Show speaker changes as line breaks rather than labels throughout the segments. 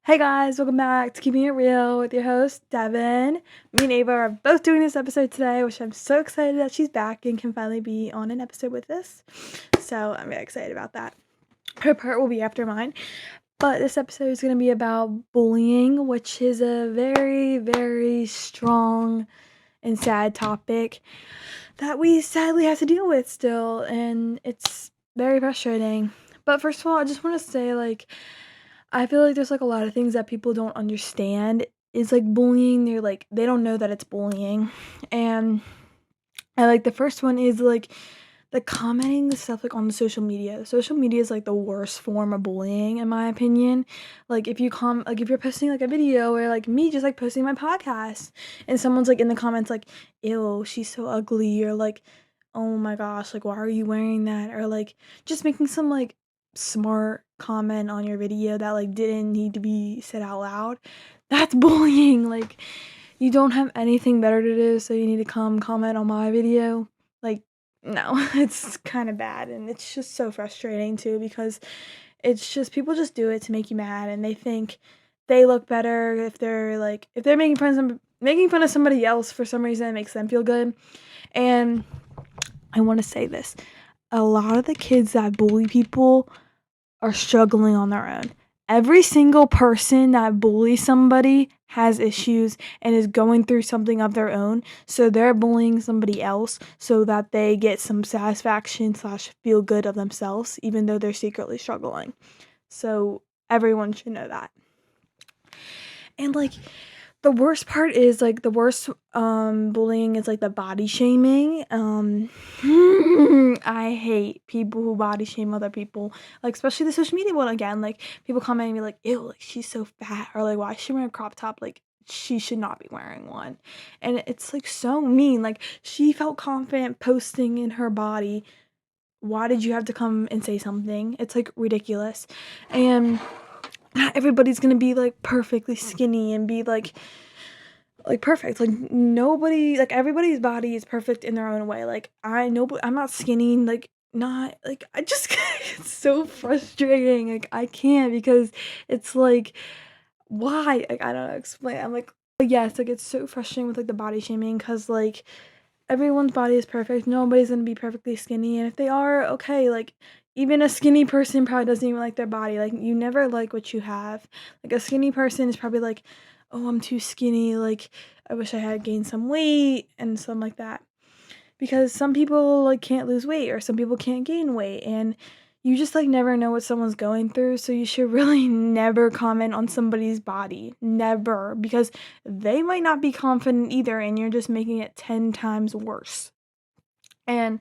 Hey guys, welcome back to Keeping It Real with your host, Devin. Me and Ava are both doing this episode today, which I'm so excited that she's back and can finally be on an episode with us. So I'm very excited about that. Her part will be after mine. But this episode is going to be about bullying, which is a very, very strong and sad topic that we sadly have to deal with still. And it's very frustrating. But first of all, I just want to say, I feel like there's, a lot of things that people don't understand is, bullying. They don't know that it's bullying, and the first one is, the commenting the stuff, on the social media. Social media is, the worst form of bullying, in my opinion. If if you're posting, a video or, me just, posting my podcast, and someone's, in the comments, "Ew, she's so ugly," or, "Oh my gosh, why are you wearing that?" Or, just making some, smart comment on your video that didn't need to be said out loud. That's bullying. You don't have anything better to do, so you need to come comment on my video. No. It's kind of bad, and it's just so frustrating too, because it's just people just do it to make you mad, and they think they look better if they're making fun of somebody else. For some reason it makes them feel good. And I want to say this, a lot of the kids that bully people are struggling on their own. Every single person that bullies somebody has issues and is going through something of their own. So they're bullying somebody else so that they get some satisfaction / feel good of themselves, even though they're secretly struggling. So everyone should know that. And the worst part is the worst bullying is the body shaming. I hate people who body shame other people, especially the social media one again. People commenting me "Ew, she's so fat," or "Why is she wearing a crop top?" She should not be wearing one. And it's so mean. She felt confident posting in her body. Why did you have to come and say something? It's ridiculous. And not everybody's gonna be perfectly skinny and be perfect. Nobody, everybody's body is perfect in their own way. I know, but I'm not skinny. Not I just it's so frustrating. I can't, because it's why? I don't know, explain. I'm yes, it's so frustrating with the body shaming, because everyone's body is perfect. Nobody's gonna be perfectly skinny, and if they are, okay, even a skinny person probably doesn't even like their body. You never like what you have. A skinny person is probably "Oh, I'm too skinny, I wish I had gained some weight," and something like that. Because some people can't lose weight, or some people can't gain weight, and you just never know what someone's going through, so you should really never comment on somebody's body. Never, because they might not be confident either, and you're just making it 10 times worse. And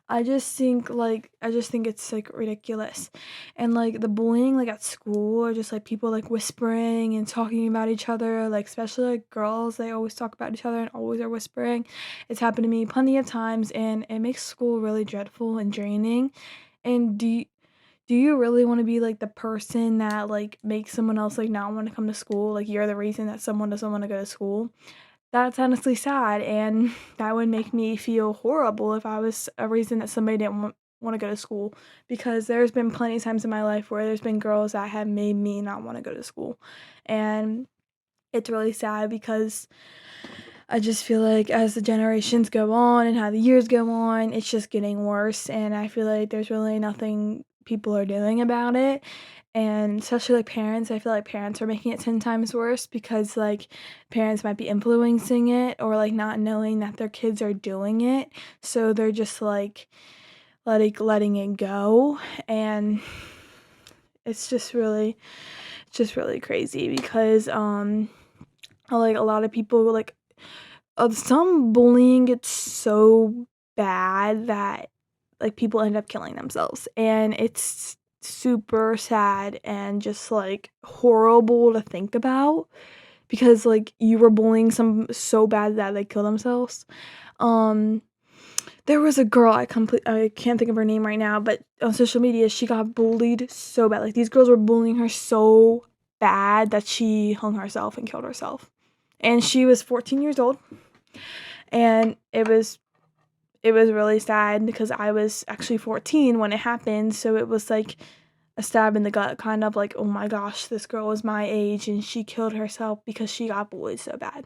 I just think it's ridiculous. And the bullying at school, or just people whispering and talking about each other, especially girls, they always talk about each other and always are whispering. It's happened to me plenty of times, and it makes school really dreadful and draining. And do you really want to be the person that makes someone else not want to come to school? You're the reason that someone doesn't want to go to school? That's honestly sad, and that would make me feel horrible if I was a reason that somebody didn't want to go to school, because there's been plenty of times in my life where there's been girls that have made me not want to go to school. And it's really sad, because I just feel as the generations go on and how the years go on, it's just getting worse, and I feel there's really nothing people are doing about it. And especially parents, I feel parents are making it 10 times worse, because parents might be influencing it, or not knowing that their kids are doing it, so they're just letting it go. And it's just really crazy, because a lot of people some bullying gets so bad that people end up killing themselves, and it's super sad and just horrible to think about, because you were bullying some so bad that they kill themselves. um there was a girl, I can't think of her name right now, but on social media she got bullied so bad. These girls were bullying her so bad that she hung herself and killed herself, and she was 14 years old. And it was really sad, because I was actually 14 when it happened, so it was a stab in the gut, kind of like, oh my gosh, this girl was my age and she killed herself because she got bullied so bad.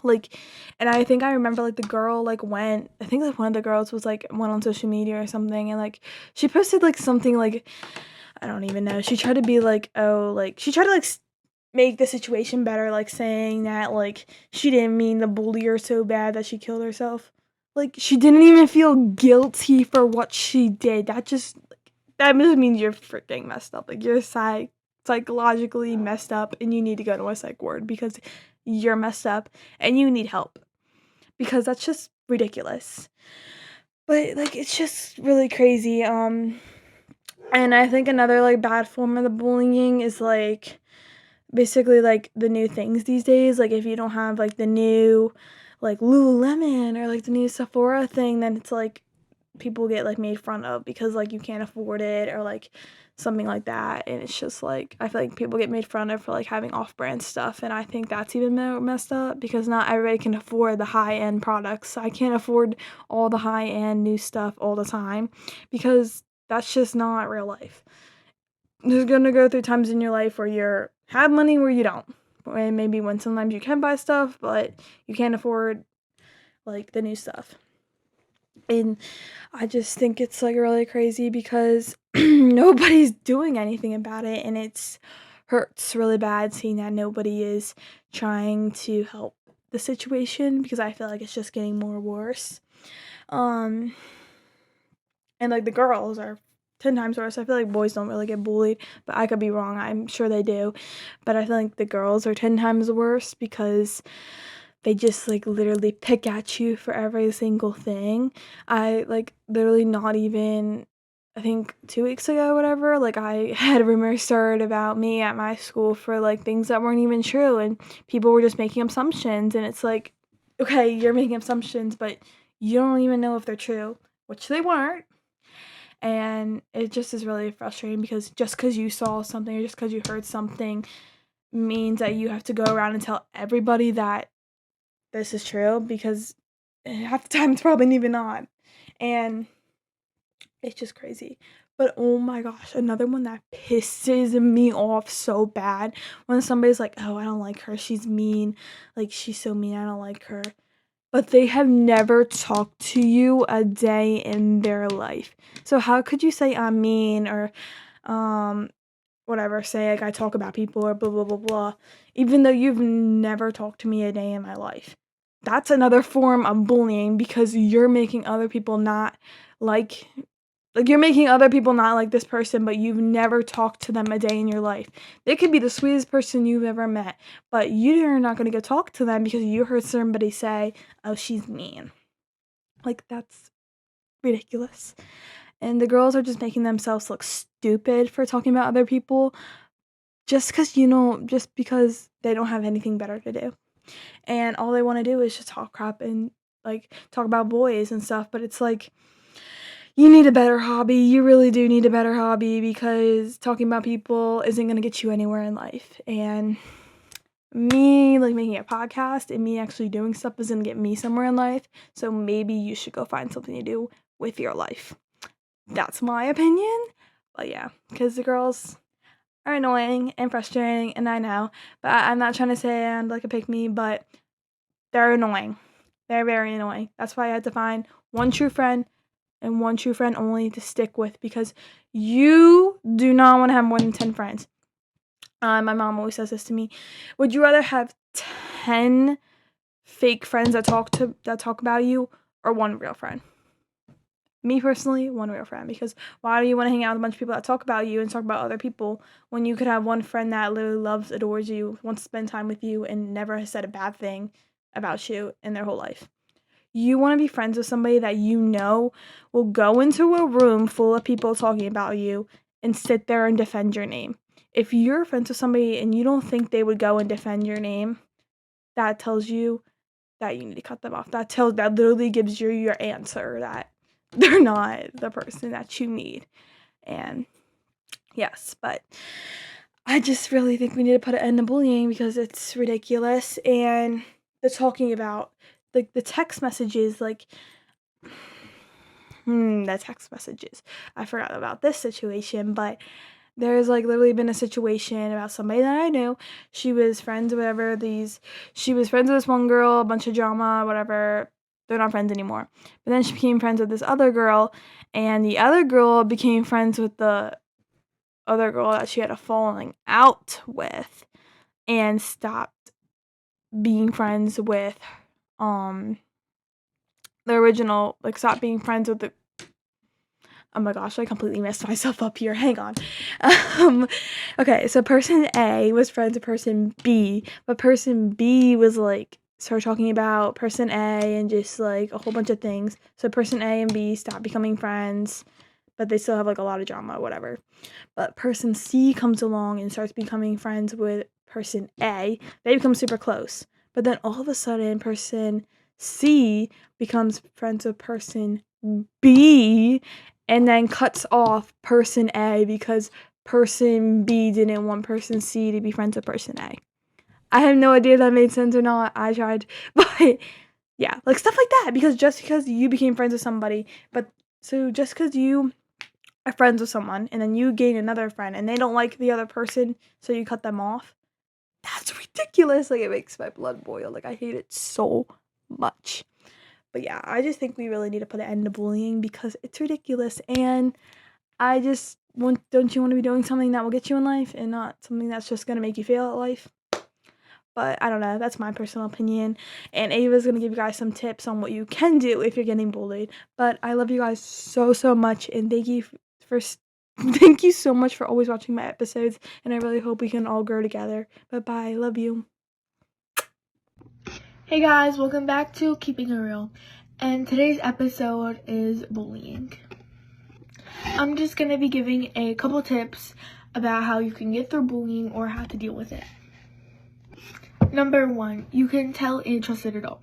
Like, and I think I remember, like, the girl, like, went I think, like, one of the girls was, like, went on social media or something, and, like, she posted, like, something, like, I don't even know. She tried to be, like, oh, like, she tried to, like, make the situation better, like, saying that, like, she didn't mean to bully her so bad that she killed herself. Like, she didn't even feel guilty for what she did. That just, like, that just means you're freaking messed up. Like, you're psychologically messed up, and you need to go to a psych ward because you're messed up and you need help, because that's just ridiculous. But, like, it's just really crazy. And I think another, like, bad form of the bullying is, like, basically, like, the new things these days. Like, if you don't have, like, the new, like, Lululemon or, like, the new Sephora thing, then it's, like, people get, like, made fun of because, like, you can't afford it or, like, something like that. And it's just, like, I feel like people get made fun of for, like, having off-brand stuff, and I think that's even messed up because not everybody can afford the high-end products. I can't afford all the high-end new stuff all the time because that's just not real life. There's gonna go through times in your life where you have money, where you don't. And maybe when sometimes you can buy stuff, but you can't afford, like, the new stuff. And I just think it's, like, really crazy because nobody's doing anything about it, and it's hurts really bad seeing that nobody is trying to help the situation because I feel like it's just getting more worse. Um, and, like, the girls are 10 times worse. I feel like boys don't really get bullied, but I could be wrong. I'm sure they do. But I feel like the girls are 10 times worse because they just, like, literally pick at you for every single thing. I, like, literally not even, I think 2 weeks ago, whatever, like, I had rumors started about me at my school for, like, things that weren't even true, and people were just making assumptions, and it's like, okay, you're making assumptions, but you don't even know if they're true, which they weren't. And it just is really frustrating because just because you saw something or just because you heard something means that you have to go around and tell everybody that this is true, because half the time it's probably even not. And it's just crazy. But oh my gosh, another one that pisses me off so bad when somebody's like, oh, I don't like her, she's mean, like, she's so mean, I don't like her. But they have never talked to you a day in their life. So how could you say I'm mean or whatever, say, like, I talk about people or blah blah blah blah, even though you've never talked to me a day in my life? That's another form of bullying because you're making other people not like you're making other people not like this person, but you've never talked to them a day in your life. They could be the sweetest person you've ever met, but you're not gonna go talk to them because you heard somebody say, "Oh, she's mean." Like, that's ridiculous. And the girls are just making themselves look stupid for talking about other people just because they don't have anything better to do. And all they wanna do is just talk crap and, like, talk about boys and stuff, but it's like, you need a better hobby. You really do need a better hobby because talking about people isn't gonna get you anywhere in life. And me, like, making a podcast and me actually doing stuff is gonna get me somewhere in life. So maybe you should go find something to do with your life. That's my opinion. But yeah, because the girls are annoying and frustrating, and I know. But I'm not trying to say I'm like a pick me, but they're annoying. They're very annoying. That's why I had to find one true friend and one true friend only to stick with, because you do not want to have more than 10 friends. My mom always says this to me. Would you rather have 10 fake friends that talk about you, or one real friend? Me personally, one real friend, because why do you want to hang out with a bunch of people that talk about you and talk about other people when you could have one friend that literally loves, adores you, wants to spend time with you, and never has said a bad thing about you in their whole life? You want to be friends with somebody that you know will go into a room full of people talking about you and sit there and defend your name. If you're friends with somebody and you don't think they would go and defend your name, that tells you that you need to cut them off. That literally gives you your answer that they're not the person that you need. And yes, but I just really think we need to put an end to bullying because it's ridiculous. And the talking about, like, the text messages, like, the text messages. I forgot about this situation, but there's like literally been a situation about somebody that I knew. She was friends with she was friends with this one girl, a bunch of drama, whatever. They're not friends anymore. But then she became friends with this other girl, and the other girl became friends with the other girl that she had a falling out with, and stopped being friends with the original, like stopped being friends with the oh my gosh, I completely messed myself up here. Hang on. Okay, so person A was friends with person B, but person B was like started talking about person A and just like a whole bunch of things. So person A and B stopped becoming friends, but they still have like a lot of drama, whatever. But person C comes along and starts becoming friends with person A. They become super close. But then all of a sudden, person C becomes friends with person B and then cuts off person A because person B didn't want person C to be friends with person A. I have no idea if that made sense or not. I tried. But yeah, like stuff like that. Because just because you became friends with somebody, just because you are friends with someone and then you gain another friend and they don't like the other person, so you cut them off. That's ridiculous. Like, it makes my blood boil. Like, I hate it so much. But yeah, I just think we really need to put an end to bullying because it's ridiculous. And I just don't you want to be doing something that will get you in life and not something that's just going to make you fail at life? But I don't know. That's my personal opinion. And Ava's going to give you guys some tips on what you can do if you're getting bullied. But I love you guys so, so much. And thank you so much for always watching my episodes. And I really hope we can all grow together. Bye-bye. Love you.
Hey guys, welcome back to Keeping It Real, and today's episode is bullying. I'm just going to be giving a couple tips about how you can get through bullying or how to deal with it. Number 1, you can tell a trusted adult.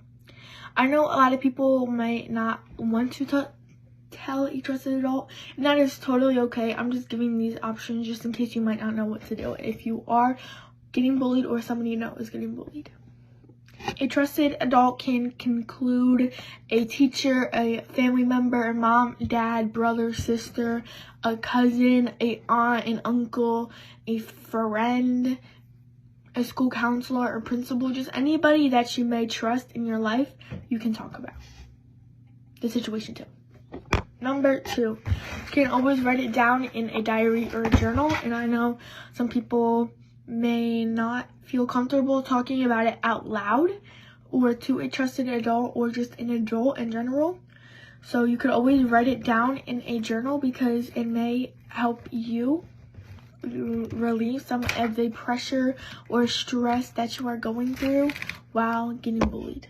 I know a lot of people might not want to tell a trusted adult, and that is totally okay. I'm just giving these options just in case you might not know what to do if you are getting bullied or somebody you know is getting bullied. A trusted adult can include a teacher, a family member, a mom, dad, brother, sister, a cousin, a aunt, an uncle, a friend, a school counselor or principal, just anybody that you may trust in your life. You can talk about the situation too. Number 2, you can always write it down in a diary or a journal, and I know some people may not feel comfortable talking about it out loud or to a trusted adult or just an adult in general. So you could always write it down in a journal because it may help you relieve some of the pressure or stress that you are going through while getting bullied.